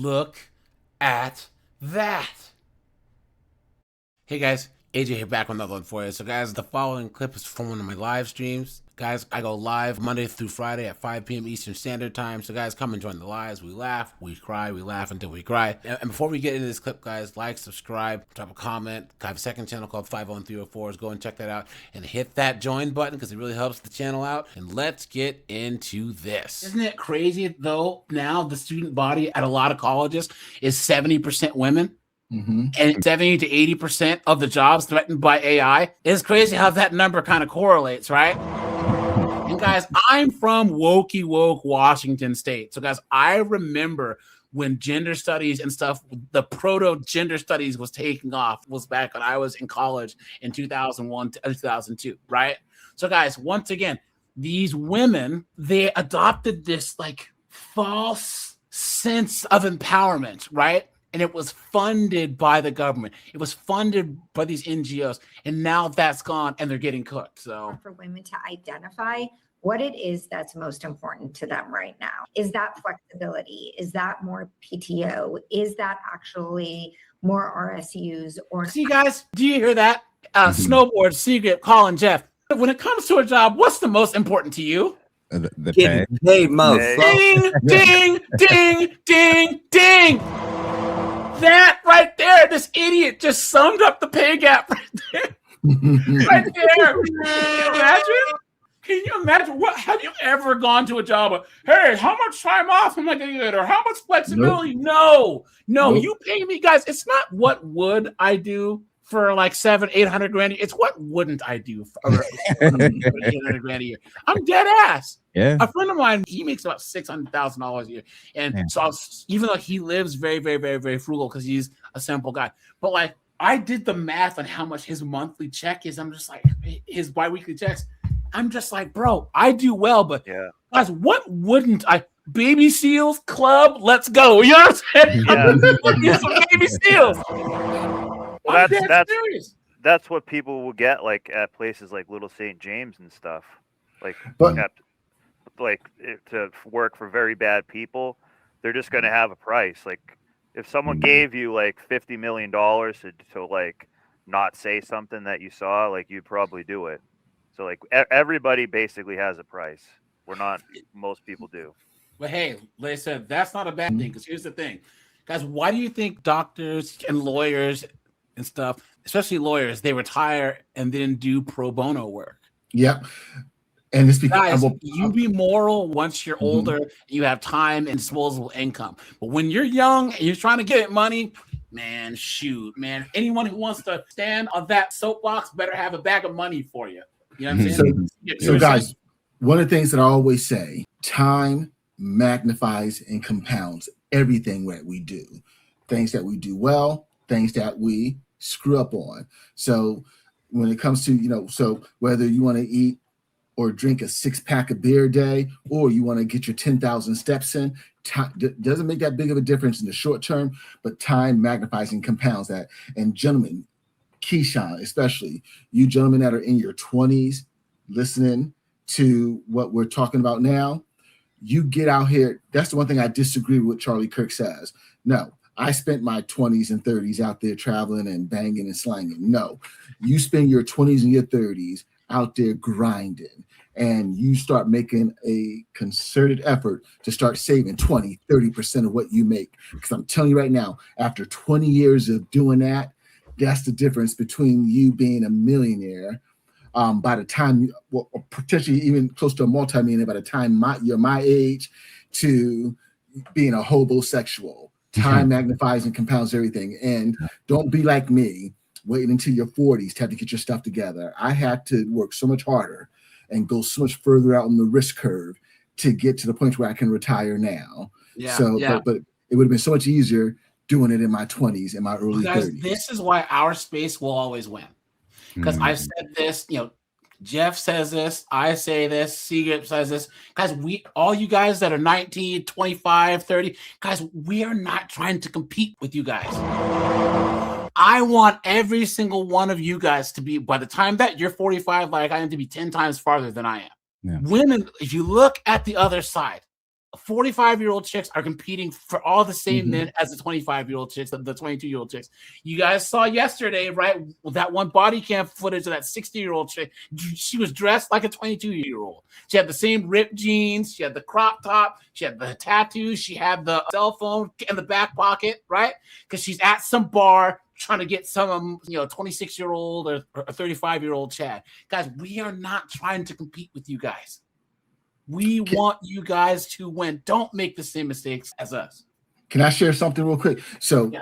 Look at that. Hey guys, AJ here back with another one for you. So guys, the following clip is from one of my live streams. Guys, I go live Monday through Friday at 5 p.m. Eastern Standard Time. So guys, come and join the lives. We laugh, we cry, we laugh until we cry. And before we get into this clip, guys, like, subscribe, drop a comment. I have a second channel called 50304s. Go and check that out. And hit that join button because it really helps the channel out. And let's get into this. Isn't it crazy, though, now the student body at a lot of colleges is 70% women? Mm-hmm. And 70 to 80% of the jobs threatened by AI. It's crazy how that number kind of correlates, right? And guys, I'm from woke Washington State. So guys, I remember when gender studies and stuff, the proto-gender studies was taking off, was back when I was in college in 2001 to 2002, right? So guys, once again, these women, they adopted this like false sense of empowerment, right? And it was funded by the government. It was funded by these NGOs. And now that's gone and they're getting cooked. So for women to identify what it is that's most important to them right now. Is that flexibility? Is that more PTO? Is that actually more RSUs? Or see, guys, do you hear that? Snowboard, Secret, Colin, Jeff. When it comes to a job, what's the most important to you? The pay. Hey, Mo. Ding, ding, ding, ding, ding. That right there, this idiot just summed up the pay gap right there. Right there. Can you imagine? Can you imagine? What have you ever gone to a job of, hey, how much time off am I going to get? Or how much flexibility? Nope. No, you pay me, guys. It's not what would I do for like $700-800 grand. It's what wouldn't I do for $800 grand a year? I'm dead ass. Yeah. A friend of mine, he makes about $600,000 a year. And so even though he lives very, very, very, very frugal because he's a simple guy, but like I did the math on how much his monthly check is. I'm just like, his biweekly checks. I'm just like, bro, I do well, but guys, what wouldn't I? Baby Seals Club, let's go. You know what I'm saying? Yeah. Some Baby Seals. Well, that's what people will get like at places like Little St. James and stuff, like to work for very bad people. They're just going to have a price. Like if someone gave you like $50 million to like not say something that you saw, like you'd probably do it. So like everybody basically has a price. Most people do. But hey, like I said, that's not a bad thing because here's the thing, guys. Why do you think doctors and lawyers and stuff, especially lawyers, they retire and then do pro bono work? Yep. And it's because guys, you be moral once you're older, you have time and disposable income. But when you're young and you're trying to get money, man, shoot, man. Anyone who wants to stand on that soapbox better have a bag of money for you. You know what I'm saying? So guys, one of the things that I always say, time magnifies and compounds everything that we do. Things that we do well, things that we screw up on. So when it comes to, so whether you want to eat or drink a 6-pack of beer a day, or you want to get your 10,000 steps in, doesn't make that big of a difference in the short term, but time magnifies and compounds that. And gentlemen, Keyshawn, especially you gentlemen that are in your 20s, listening to what we're talking about now, you get out here. That's the one thing I disagree with what Charlie Kirk says. No, I spent my 20s and 30s out there traveling and banging and slanging. No, you spend your 20s and your 30s out there grinding, and you start making a concerted effort to start saving 20-30% of what you make. Because I'm telling you right now, after 20 years of doing that, that's the difference between you being a millionaire by the time, potentially even close to a multi-millionaire by the time you're my age, to being a hobosexual. Time magnifies and compounds everything. And don't be like me, waiting until your 40s to have to get your stuff together. I had to work so much harder and go so much further out on the risk curve to get to the point where I can retire now. But it would have been so much easier doing it in my 20s and my early 30s. This is why our space will always win. Because I've said this, Jeff says this, I say this, Seagate says this. Guys, all you guys that are 19, 25, 30, guys, we are not trying to compete with you guys. I want every single one of you guys to be, by the time that you're 45, like I am, to be 10 times farther than I am. Yeah. Women, if you look at the other side, 45-year-old chicks are competing for all the same men as the 25-year-old chicks, the 22-year-old chicks. You guys saw yesterday, right? That one body cam footage of that 60-year-old chick. She was dressed like a 22-year-old. She had the same ripped jeans. She had the crop top. She had the tattoos. She had the cell phone in the back pocket, right? Because she's at some bar trying to get some, 26-year-old or 35-year-old Chad. Guys, we are not trying to compete with you guys. We want you guys to win. Don't make the same mistakes as us. Can I share something real quick? So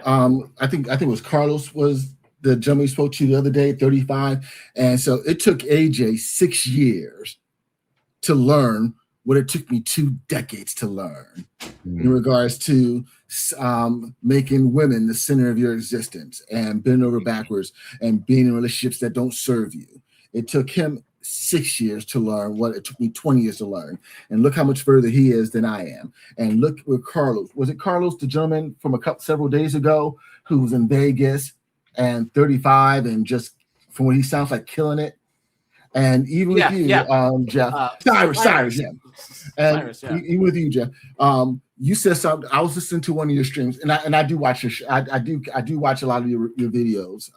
I think it was Carlos was the gentleman we spoke to the other day, 35. And so it took AJ 6 years to learn what it took me 2 decades to learn in regards to making women the center of your existence and bending over backwards and being in relationships that don't serve you. It took him 6 years to learn what it took me 20 years to learn. And look how much further he is than I am. And look with Carlos. Was it Carlos, the gentleman from several days ago who was in Vegas and 35 and just from what he sounds like killing it? And even with you, Jeff, Cyrus, yeah. And Cyrus, yeah. Even with you, Jeff, you said something. I was listening to one of your streams, and I do watch your. I do watch a lot of your videos,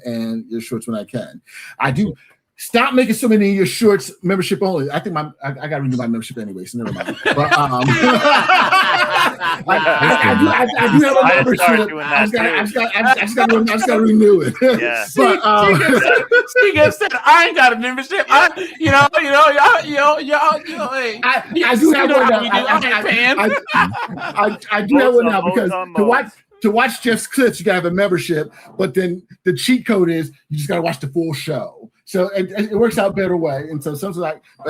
and your shorts when I can. I do. Stop making so many of your shorts membership only. I think I got to renew my membership anyway, so never mind. But I do have a membership. I just got to renew it. Yeah. But said, I ain't got a membership. I do have one now. I do have one now because to watch Jeff's clips, you gotta have a membership. But then the cheat code is you just gotta watch the full show. So it works out better way. And so something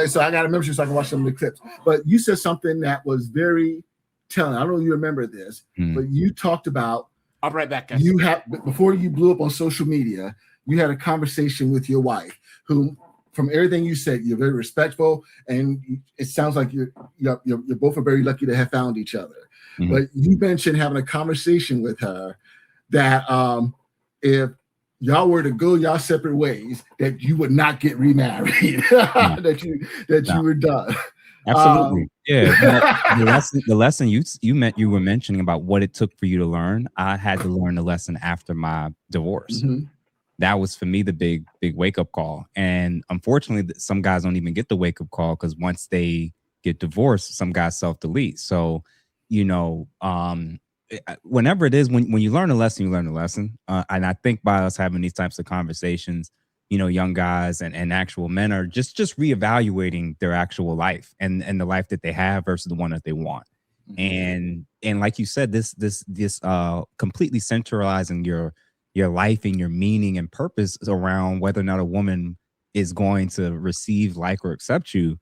so I got a membership so I can watch some of the clips. But you said something that was very telling. I don't know if you remember this, but you talked about. I'll be right back, guys. You have before you blew up on social media, you had a conversation with your wife, who, from everything you said, you're very respectful, and it sounds like you're both are very lucky to have found each other. But you mentioned having a conversation with her that if y'all were to go y'all separate ways, that you would not get remarried, that you were done. Absolutely. The lesson you were mentioning about what it took for you to learn, I had to learn the lesson after my divorce. That was for me the big wake up call. And unfortunately, some guys don't even get the wake up call because once they get divorced, some guys self-delete. So, whenever it is, when you learn a lesson, you learn a lesson. And I think by us having these types of conversations, young guys and actual men are just reevaluating their actual life and the life that they have versus the one that they want. And like you said, this completely centralizing your life and your meaning and purpose around whether or not a woman is going to receive, like, or accept you.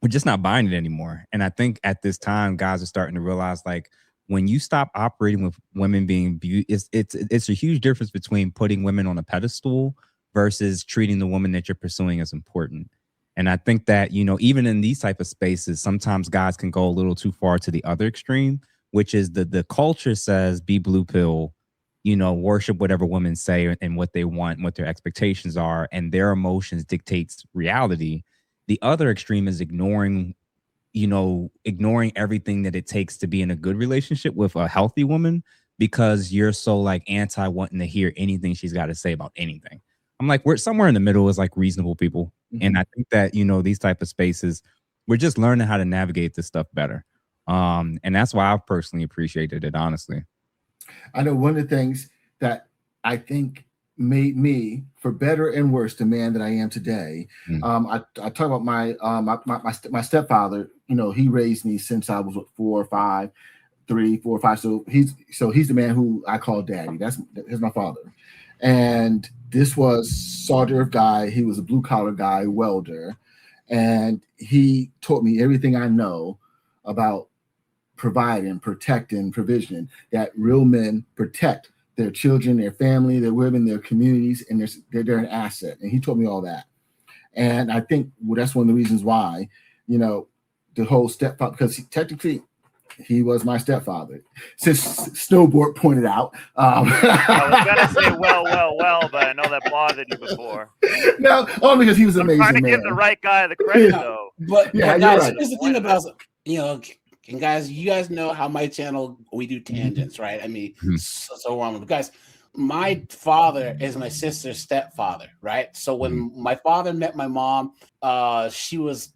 We're just not buying it anymore. And I think at this time, guys are starting to realize, like, when you stop operating with women being it's a huge difference between putting women on a pedestal versus treating the woman that you're pursuing as important. And I think that, even in these type of spaces, sometimes guys can go a little too far to the other extreme, which is the culture says be blue pill, worship whatever women say and what they want, and what their expectations are, and their emotions dictates reality. The other extreme is ignoring everything that it takes to be in a good relationship with a healthy woman because you're so anti wanting to hear anything she's got to say about anything. I'm like, we're somewhere in the middle is reasonable people. And I think that, these type of spaces, we're just learning how to navigate this stuff better. And that's why I've personally appreciated it, honestly. I know one of the things that I think made me, for better and worse, the man that I am today. I talk about my stepfather. He raised me since I was 4 or 5. So he's the man who I call daddy. That's my father. And this was soldier guy. He was a blue collar guy, welder, and he taught me everything I know about providing, protecting, provisioning. That real men protect their children, their family, their women, their communities, and they're an asset. And he taught me all that. And I think that's one of the reasons why, the whole stepfather, because technically he was my stepfather, since Snowboard pointed out. I was gonna say well, but I know that bothered you before. No, only because he was amazing. I'm trying to give the right guy the credit, though. But guys, you're right. Here's the thing about And guys, you guys know how my channel, we do tangents, right? I mean, Mhm. so wrong. But guys, my father is my sister's stepfather, right? So when my father met my mom, she was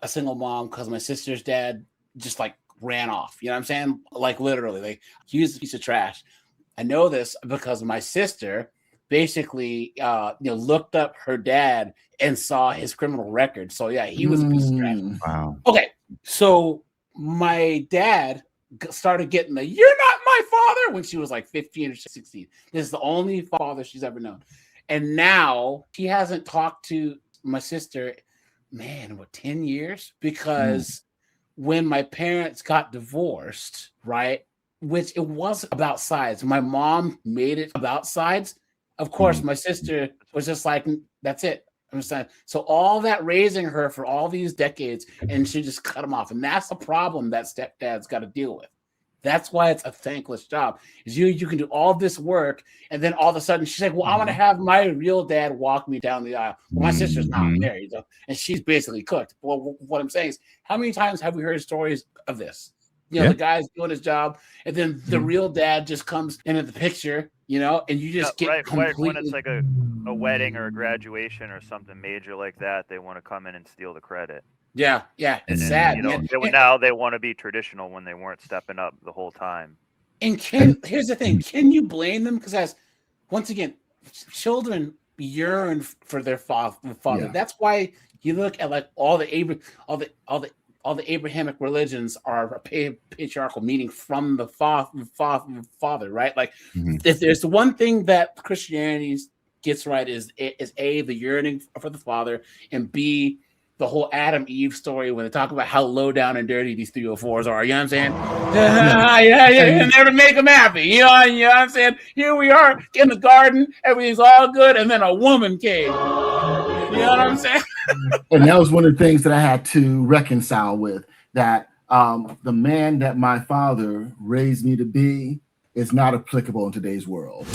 a single mom because my sister's dad just like ran off. You know what I'm saying? Like literally, like he was a piece of trash. I know this because my sister basically looked up her dad and saw his criminal record. So yeah, he was a piece of trash. Wow. Okay, so my dad started getting the "you're not my father" when she was like 15 or 16. This is the only father she's ever known. And now she hasn't talked to my sister, man, what, 10 years? Because when my parents got divorced, right, which it wasn't about sides. My mom made it about sides. Of course, my sister was just like, that's it. Understand? So all that raising her for all these decades, and she just cut them off. And that's the problem that stepdad's got to deal with. That's why it's a thankless job. Is you can do all this work, and then all of a sudden she's like, "Well, I want to have my real dad walk me down the aisle." Well, my sister's not married, and she's basically cooked. Well, what I'm saying is, how many times have we heard stories of this? You know, the guy's doing his job, and then the real dad just comes into the picture, and you just get completely... when it's like a wedding or a graduation or something major like that, they want to come in and steal the credit. Yeah, it's sad. Now they want to be traditional when they weren't stepping up the whole time. And here's the thing: can you blame them? Because once again, children yearn for their father. Yeah. That's why you look at like all the Abrahamic religions are patriarchal, meaning from the father, right? Like, if there's one thing that Christianity gets right is A, the yearning for the father, and B, the whole Adam Eve story when they talk about how low down and dirty these 304s are. You know what I'm saying? And there to make them happy. You know what I'm saying? Here we are in the garden, everything's all good, and then a woman came. You know what I'm saying? And that was one of the things that I had to reconcile with, that the man that my father raised me to be is not applicable in today's world.